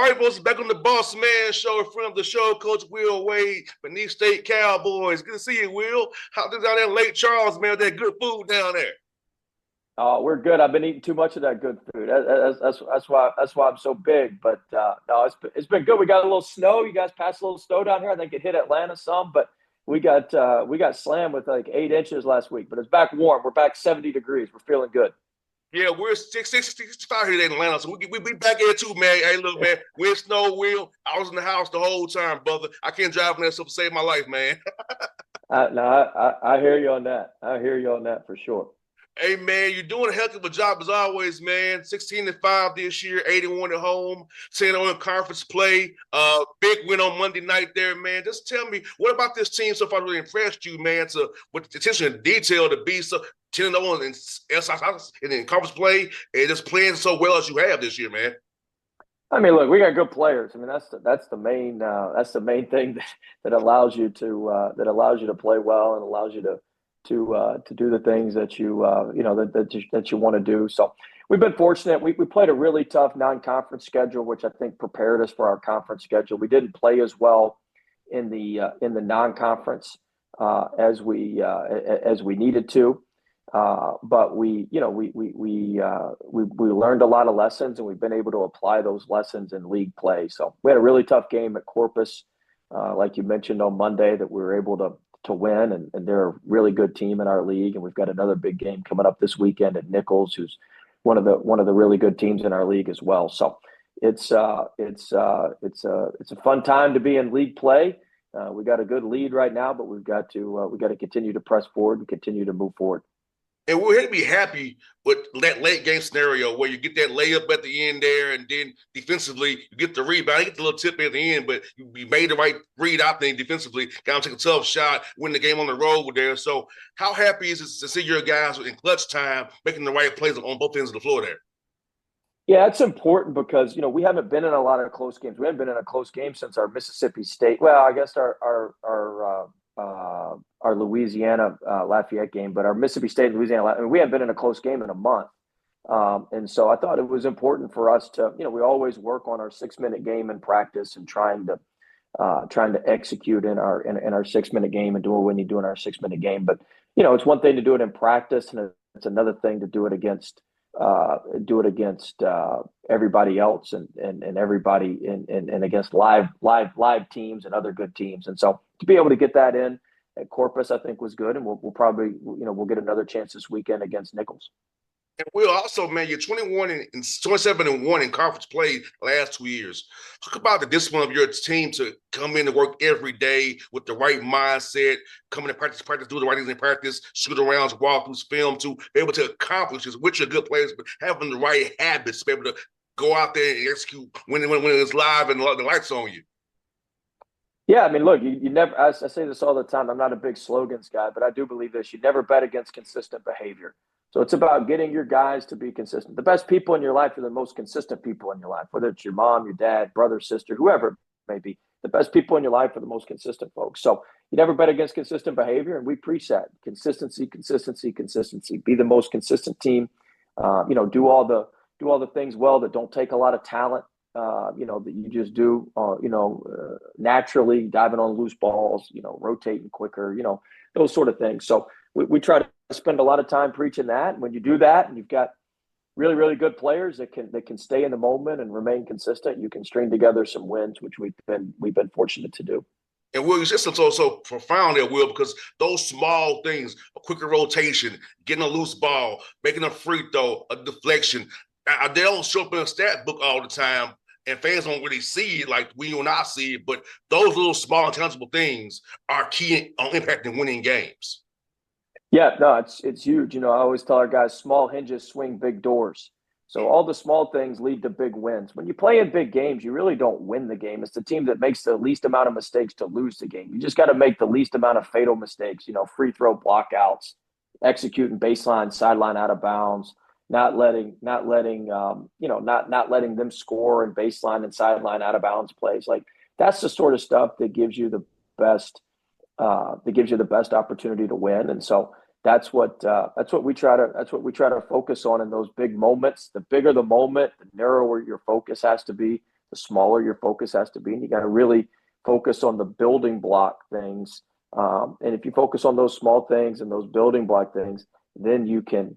right, boys, back on the Bossman show in front of the show, Coach Will Wade, McNeese State Cowboys. Good to see you, Will. How's it down there in Lake Charles, man? That good food down there. Oh, we're good. I've been eating too much of that good food. That's why I'm so big. But no, it's been good. We got a little snow. You guys passed a little snow down here. I think it hit Atlanta some, but we got slammed with like 8 inches last week. But it's back warm. We're back 70 degrees. We're feeling good. Yeah, we're 65 here in Atlanta, so we back here too, man. Hey, look, man, we're snow, Will. I was in the house the whole time, brother. I can't drive on that stuff to save my life, man. No, I hear you on that. I hear you on that for sure. Hey, man, you're doing a heck of a job as always, man. 16-5 this year, 81 at home, 10-0 in conference play. Big win on Monday night there, man. Just tell me, what about this team so far really impressed you, man, with the attention and detail to be so 10-0 in conference play and just playing so well as you have this year, man? I mean, look, we got good players. I mean, that's the main thing that allows you to play well and allows you to do the things that you want to do. So we've been fortunate. We played a really tough non-conference schedule, which I think prepared us for our conference schedule. We didn't play as well in the non-conference as we needed to. But we learned a lot of lessons, and we've been able to apply those lessons in league play. So we had a really tough game at Corpus, like you mentioned on Monday, that we were able to win, and they're a really good team in our league. And we've got another big game coming up this weekend at Nichols, who's one of the really good teams in our league as well. So it's a fun time to be in league play. We got a good lead right now, but we got to continue to press forward and continue to move forward. And we're here to be happy with that late game scenario where you get that layup at the end there, and then defensively you get the rebound, you get the little tip at the end, but you made the right read out there defensively, got to take a tough shot, win the game on the road there. So how happy is it to see your guys in clutch time making the right plays on both ends of the floor there? Yeah, it's important because, we haven't been in a lot of close games. We haven't been in a close game since our Mississippi State. Well, I guess our Louisiana Lafayette game, but our Mississippi State and Louisiana, we haven't been in a close game in a month. And so I thought it was important for us to, we always work on our 6-minute game in practice and trying to execute in our 6-minute game and do what we need to do in our 6-minute game. But, it's one thing to do it in practice, and it's another thing to do it against everybody else and everybody and against live teams and other good teams. And so to be able to get that in at Corpus, I think was good. And we'll probably, we'll get another chance this weekend against Nichols. And Will, also, man, you're 21 and 27-1 in conference play the last 2 years. Talk about the discipline of your team to come in to work every day with the right mindset, coming to practice, do the right things in practice, shoot arounds, walkthroughs, film, to be able to accomplish this with your good players, but having the right habits to be able to go out there and execute when it's live and the lights on you. Yeah, I mean, look, you never. I say this all the time. I'm not a big slogans guy, but I do believe this: you never bet against consistent behavior. So it's about getting your guys to be consistent. The best people in your life are the most consistent people in your life, whether it's your mom, your dad, brother, sister, whoever it may be. The best people in your life are the most consistent folks. So you never bet against consistent behavior, and we preach that: consistency, consistency, consistency. Be the most consistent team. Do all the things well that don't take a lot of talent. That you just do, naturally, diving on loose balls, rotating quicker, those sort of things. So we try to spend a lot of time preaching that. And when you do that and you've got really, really good players that can stay in the moment and remain consistent, you can string together some wins, which we've been fortunate to do. And Will, your system's also profound there, Will, because those small things, a quicker rotation, getting a loose ball, making a free throw, a deflection, they don't show up in a stat book all the time, and fans don't really see it like we and I see it, but those little small intangible things are key on impacting winning games. Yeah, no, it's huge. I always tell our guys, small hinges swing big doors. So all the small things lead to big wins. When you play in big games, you really don't win the game. It's the team that makes the least amount of mistakes to lose the game. You just got to make the least amount of fatal mistakes, free throw blockouts, executing baseline, sideline out of bounds, not letting them score in baseline and sideline out of bounds plays. Like, that's the sort of stuff that gives you the best opportunity to win. And so that's what we try to focus on in those big moments. The bigger the moment, the narrower your focus has to be. the smaller your focus has to be. And you got to really focus on the building block things. And if you focus on those small things and those building block things, then you can,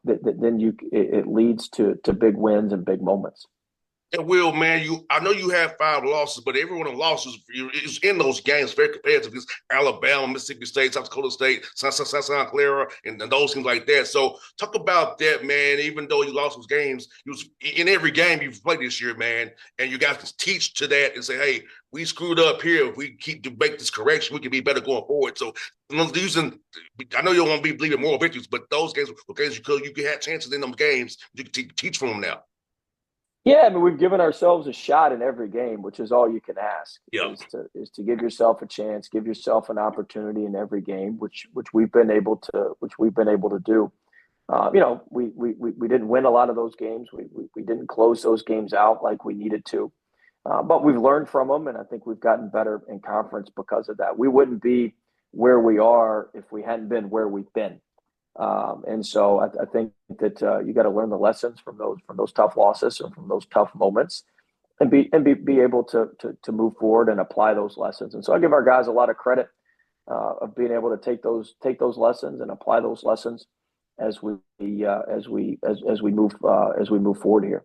it leads to big wins and big moments. And Will, man, I know you have 5 losses, but every one of the losses is in those games very competitive against Alabama, Mississippi State, South Dakota State, Santa Clara, and those things like that. So talk about that, man. Even though you lost those games, you was in every game you've played this year, man, and you guys can teach to that and say, hey, we screwed up here. If we keep to make this correction, we can be better going forward. So using, I know you don't want to be believing moral victories, but those games were games you could have chances in them games. You can teach from them now. Yeah, I mean, we've given ourselves a shot in every game, which is all you can ask. Yeah. Is to give yourself a chance, give yourself an opportunity in every game, which we've been able to do. We didn't win a lot of those games. We didn't close those games out like we needed to, but we've learned from them, and I think we've gotten better in conference because of that. We wouldn't be where we are if we hadn't been where we've been. And so I think that you got to learn the lessons from those tough losses or from those tough moments, and be able to move forward and apply those lessons. And so I give our guys a lot of credit of being able to take those lessons and apply those lessons as we move forward here.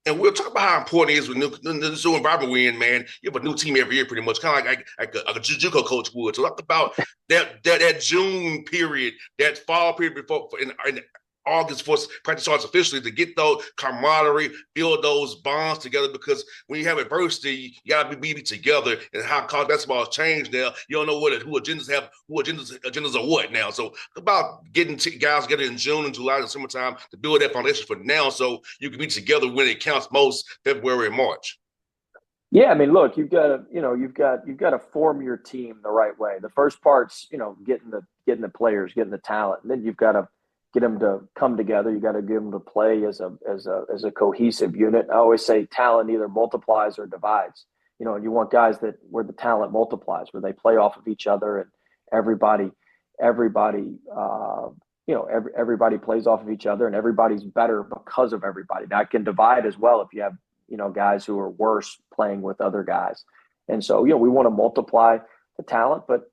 And we'll talk about how important it is with the new environment we're in, man. You have a new team every year, pretty much, kind of like a JUCO coach would. So talk about that June period, that fall period before in August for practice starts officially, to get those camaraderie, build those bonds together. Because when you have adversity, you gotta be together. And how college basketball has changed now, you don't know who agendas have, who agendas are what now. So about getting guys together in June and July and summertime to build that foundation for now, so you can be together when it counts most, February and March. Yeah, I mean, look, you've got to form your team the right way. The first part's getting the players, getting the talent, and then you've got to get them to come together. You got to get them to play as a cohesive unit. I always say talent either multiplies or divides. And you want guys where the talent multiplies, where they play off of each other, and everybody plays off of each other, and everybody's better because of everybody. Now, it can divide as well if you have guys who are worse playing with other guys. And so we want to multiply the talent, but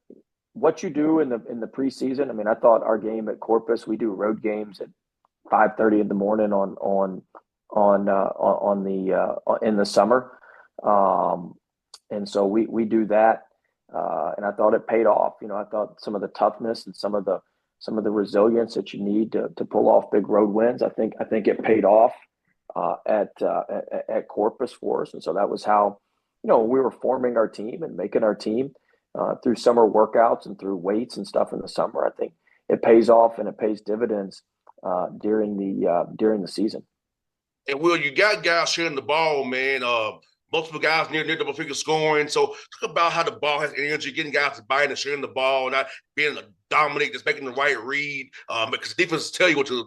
what you do in the preseason, I mean, I thought our game at Corpus, we do road games at 5:30 in the morning in the summer, and so we do that, and I thought it paid off. I thought some of the toughness and some of the resilience that you need to pull off big road wins, I think it paid off at Corpus for us, and so that was how we were forming our team and making our team. Through summer workouts and through weights and stuff in the summer, I think it pays off and it pays dividends during the season. And Will, you got guys sharing the ball, man. Multiple guys near double figure scoring. So talk about how the ball has energy, getting guys to buy in and sharing the ball, not being a dominate, just making the right read. Because the defense tell you what to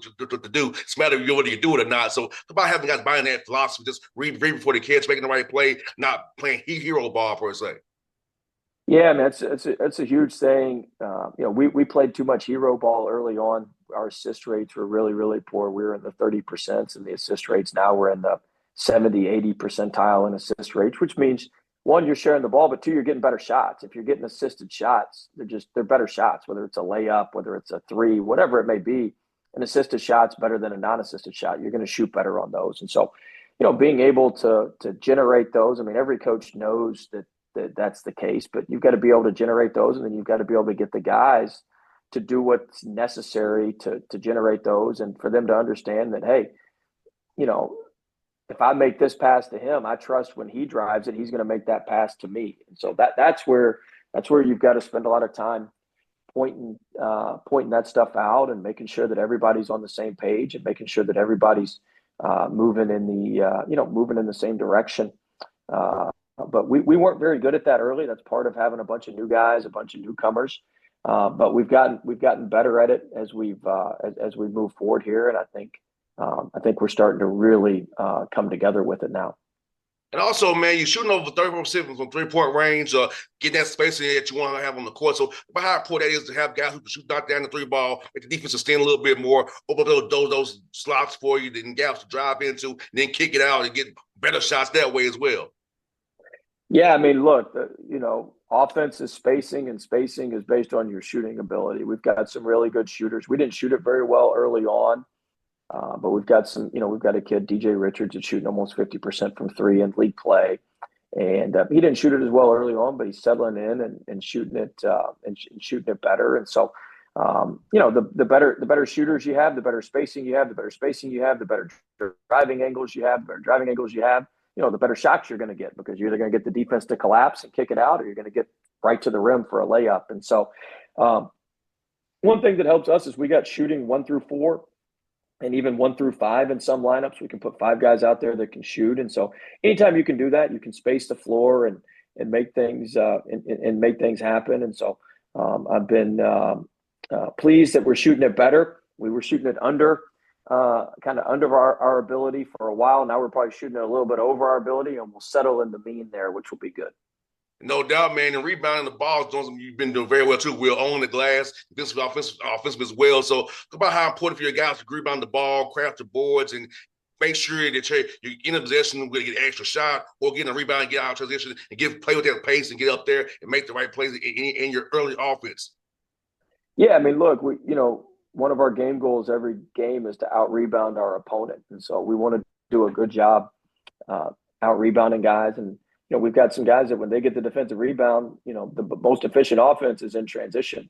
do. It's a matter of whether you do it or not. So talk about having guys buying that philosophy, just read before the catch, making the right play, not playing hero ball per se. Yeah, man, it's a huge thing. We played too much hero ball early on. Our assist rates were really, really poor. We were in the 30%, and the assist rates now we're in the 70, 80 percentile in assist rates, which means, one, you're sharing the ball, but two, you're getting better shots. If you're getting assisted shots, they're better shots, whether it's a layup, whether it's a three, whatever it may be. An assisted shot's better than a non-assisted shot. You're going to shoot better on those. And so, being able to generate those, I mean, every coach knows that's the case, but you've got to be able to generate those, and then you've got to be able to get the guys to do what's necessary to generate those, and for them to understand that, hey, if I make this pass to him, I trust when he drives it, he's going to make that pass to me. And so that's where you've got to spend a lot of time pointing that stuff out and making sure that everybody's on the same page and making sure that everybody's moving in the same direction. But we weren't very good at that early. That's part of having a bunch of new guys, a bunch of newcomers. But we've gotten better at it as we move forward here, and I think we're starting to really come together with it now. And also, man, you're shooting over 34% from 3-point range, getting that spacing that you want to have on the court. So how important that is to have guys who can shoot out down the three ball, make the defense extend a little bit more, open those slots for you, then gaps to drive into, and then kick it out and get better shots that way as well. Yeah, I mean, look, offense is spacing, and spacing is based on your shooting ability. We've got some really good shooters. We didn't shoot it very well early on, but we've got we've got a kid, DJ Richards, that's shooting almost 50% from three in league play. And he didn't shoot it as well early on, but he's settling in and shooting it and shooting it better. And so, the better shooters you have, the better spacing you have, the better spacing you have, the better driving angles you have, the better driving angles you have. The better shots you're going to get, because you're either going to get the defense to collapse and kick it out, or you're going to get right to the rim for a layup. And so, one thing that helps us is we got shooting 1 through 4. And even 1 through 5 in some lineups. We can put 5 guys out there that can shoot. And so anytime you can do that, you can space the floor and make things and make things happen. And so I've been pleased that we're shooting it better. We were shooting it under kind of under our ability for a while. Now we're probably shooting it a little bit over our ability, and we'll settle in the mean there, which will be good. No doubt, man. And rebounding the ball, Jones, you've been doing very well too. We're on the glass, offensive as well. So, about how important for your guys to rebound the ball, craft the boards, and make sure that you're in a possession where you get an extra shot or getting a rebound, get out of transition, and play with that pace and get up there and make the right plays in your early offense. Yeah, I mean, look, one of our game goals every game is to out rebound our opponent, and so we want to do a good job out rebounding guys. And we've got some guys that when they get the defensive rebound, the most efficient offense is in transition.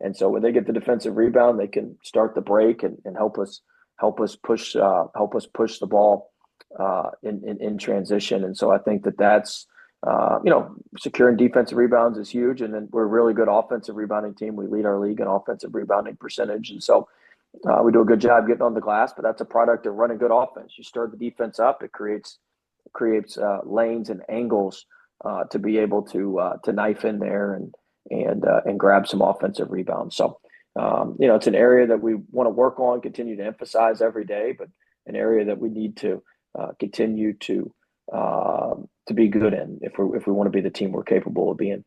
And so when they get the defensive rebound, they can start the break and help us push the ball in transition. And so I think that's securing defensive rebounds is huge. And then we're a really good offensive rebounding team. We lead our league in offensive rebounding percentage. And so we do a good job getting on the glass, but that's a product of running good offense. You stir the defense up, it creates lanes and angles to be able to knife in there and grab some offensive rebounds. So it's an area that we want to work on, continue to emphasize every day, but an area that we need to continue to be good in if we want to be the team we're capable of being.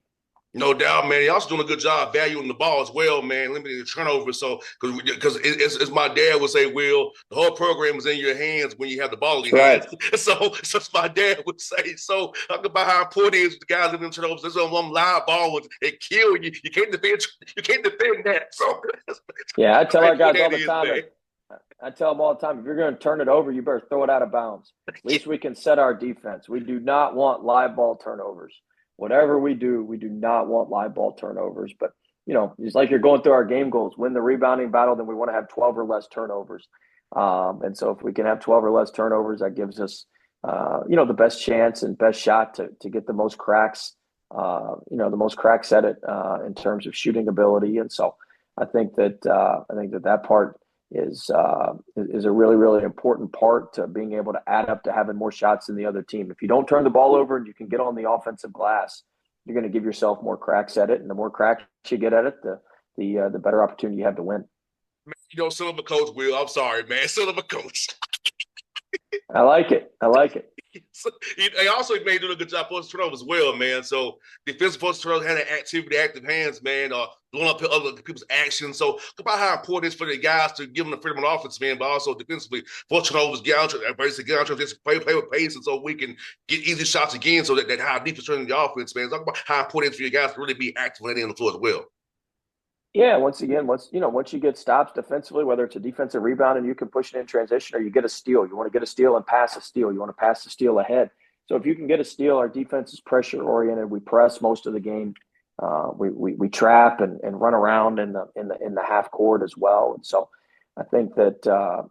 No doubt, man. You're also doing a good job valuing the ball as well, man. Limiting the turnovers. So, because as my dad would say, Will, the whole program is in your hands when you have the ball in your hands. So as my dad would say. So, talk about how important it is the guys limiting turnovers. There's one live ball it kill you. You can't defend. You can't defend that. So, yeah, I tell our guys all the time. I tell them all the time, if you're going to turn it over, you better throw it out of bounds. At least we can set our defense. We do not want live ball turnovers. Whatever we do not want live ball turnovers. But, it's like you're going through our game goals. Win the rebounding battle, then we want to have 12 or less turnovers. And so if we can have 12 or less turnovers, that gives us, the best chance and best shot to get the most cracks, the most cracks at it in terms of shooting ability. And so I think that part is a really, really important part to being able to add up to having more shots than the other team. If you don't turn the ball over and you can get on the offensive glass, you're going to give yourself more cracks at it. And the more cracks you get at it, the better opportunity you have to win. Son of a coach, Will. I'm sorry, man. Son of a coach. I like it. They also made doing a good job forcing turnovers as well, man. So defensive forcing turnovers, had an activity, active hands, man, blowing up other people's actions. So about how important it is for the guys to give them the freedom on offense, man, but also defensively forcing turnovers, get out just play with pace, and so we can get easy shots again. So that how deep is turning the offense, man. Talk about how important it is for you guys to really be active on the floor as well. Yeah, once you get stops defensively, whether it's a defensive rebound and you can push it in transition, or you get a steal, you want to get a steal and pass a steal. You want to pass the steal ahead. So if you can get a steal, our defense is pressure oriented. We press most of the game. We trap and run around in the half court as well. And so I think that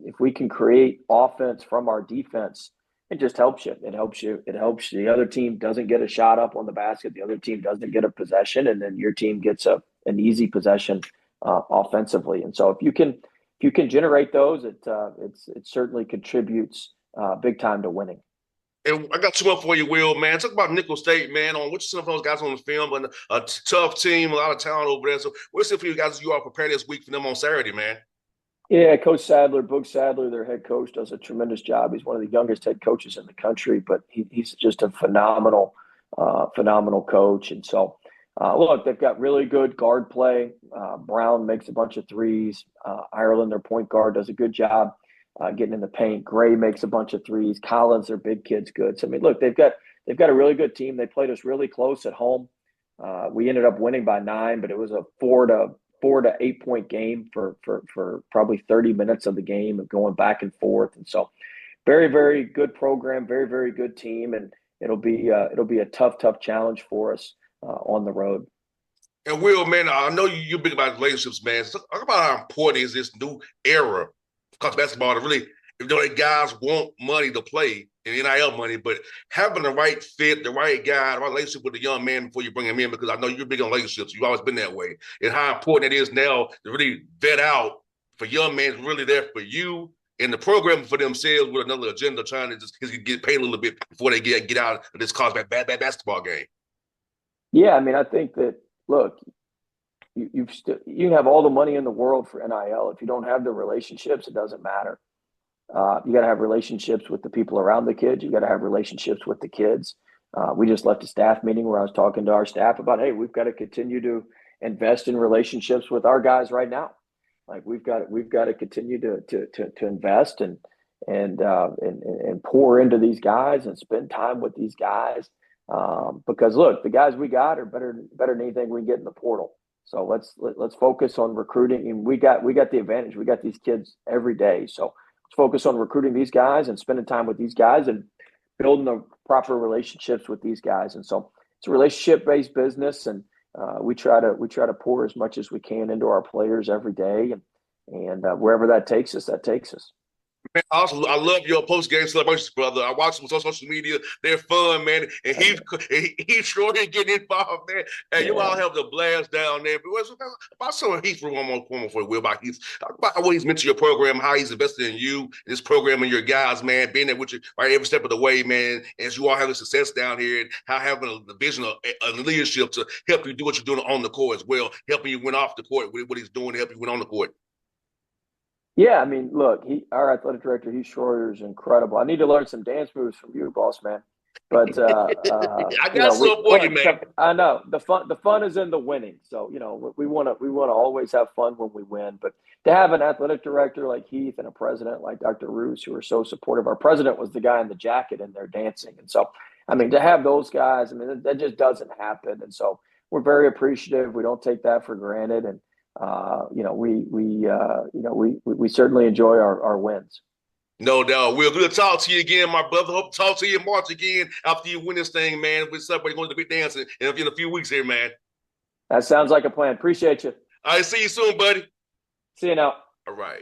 if we can create offense from our defense, it just helps you. It helps you. It helps the other team doesn't get a shot up on the basket. The other team doesn't get a possession, and then your team gets an easy possession offensively. And so if you can generate those, it certainly contributes big time to winning. And I got two more for you, Will, man. Talk about Nickel State, man, on which some of those guys on the film, but a tough team, a lot of talent over there. So what's it for you guys as you are prepared this week for them on Saturday, man? Yeah, Coach Sadler, Boog Sadler, their head coach, does a tremendous job. He's one of the youngest head coaches in the country, but he's just a phenomenal coach. And so, look, they've got really good guard play. Brown makes a bunch of threes. Ireland, their point guard, does a good job getting in the paint. Gray makes a bunch of threes. Collins, their big kid's good. So I mean, look, they've got a really good team. They played us really close at home. We ended up winning by 9, but it was a 4 to 8 point game for probably 30 minutes of the game of going back and forth. And so, very very good program, very very good team, and it'll be a tough challenge for us on the road. And Will, man, I know you're big about relationships, man. So talk about how important is this new era of college basketball to really, the guys want money to play and NIL money, but having the right fit, the right guy, the right relationship with the young man before you bring him in, because I know you're big on relationships. You've always been that way. And how important it is now to really vet out for young men really there for you and the program for themselves with another agenda, trying to just get paid a little bit before they get out of this college basketball game. Yeah, I mean, I think that look, you have all the money in the world for NIL. If you don't have the relationships, it doesn't matter. You got to have relationships with the people around the kids. You got to have relationships with the kids. We just left a staff meeting where I was talking to our staff about, hey, we've got to continue to invest in relationships with our guys right now. Like we've got to continue to invest and pour into these guys and spend time with these guys. Because look, the guys we got are better than anything we can get in the portal. So let's focus on recruiting, and we got the advantage. We got these kids every day, so let's focus on recruiting these guys and spending time with these guys and building the proper relationships with these guys. And so it's a relationship based business, and we try to pour as much as we can into our players every day, and wherever that takes us, that takes us. Man, also, I love your post game celebrations, brother. I watch them on social media. They're fun, man. And he's sure getting involved, man. And you all have the blast down there. But what's about someone Heath for one more for Will about Heath? Talk about what he's meant to your program, how he's invested in you, this program, and your guys, man. Being there with you right every step of the way, man. As you all having success down here, and how having a vision of leadership to help you do what you're doing on the court as well, helping you win off the court with what he's doing to help you win on the court. Yeah, I mean, look, our athletic director, Heath Schroyer, is incredible. I need to learn some dance moves from you, boss man. But I got some for you, man. I know the fun is in the winning. So we want to always have fun when we win. But to have an athletic director like Heath and a president like Dr. Roos, who are so supportive. Our president was the guy in the jacket in there dancing, and so I mean to have those guys, I mean that just doesn't happen. And so we're very appreciative. We don't take that for granted, and we certainly enjoy our wins. No doubt. We're good to talk to you again, my brother. Hope to talk to you in March again after you win this thing, man. We're celebrating going to the big dance in a few weeks here, man. That sounds like a plan. Appreciate you. All right, see you soon, buddy. See you now. All right.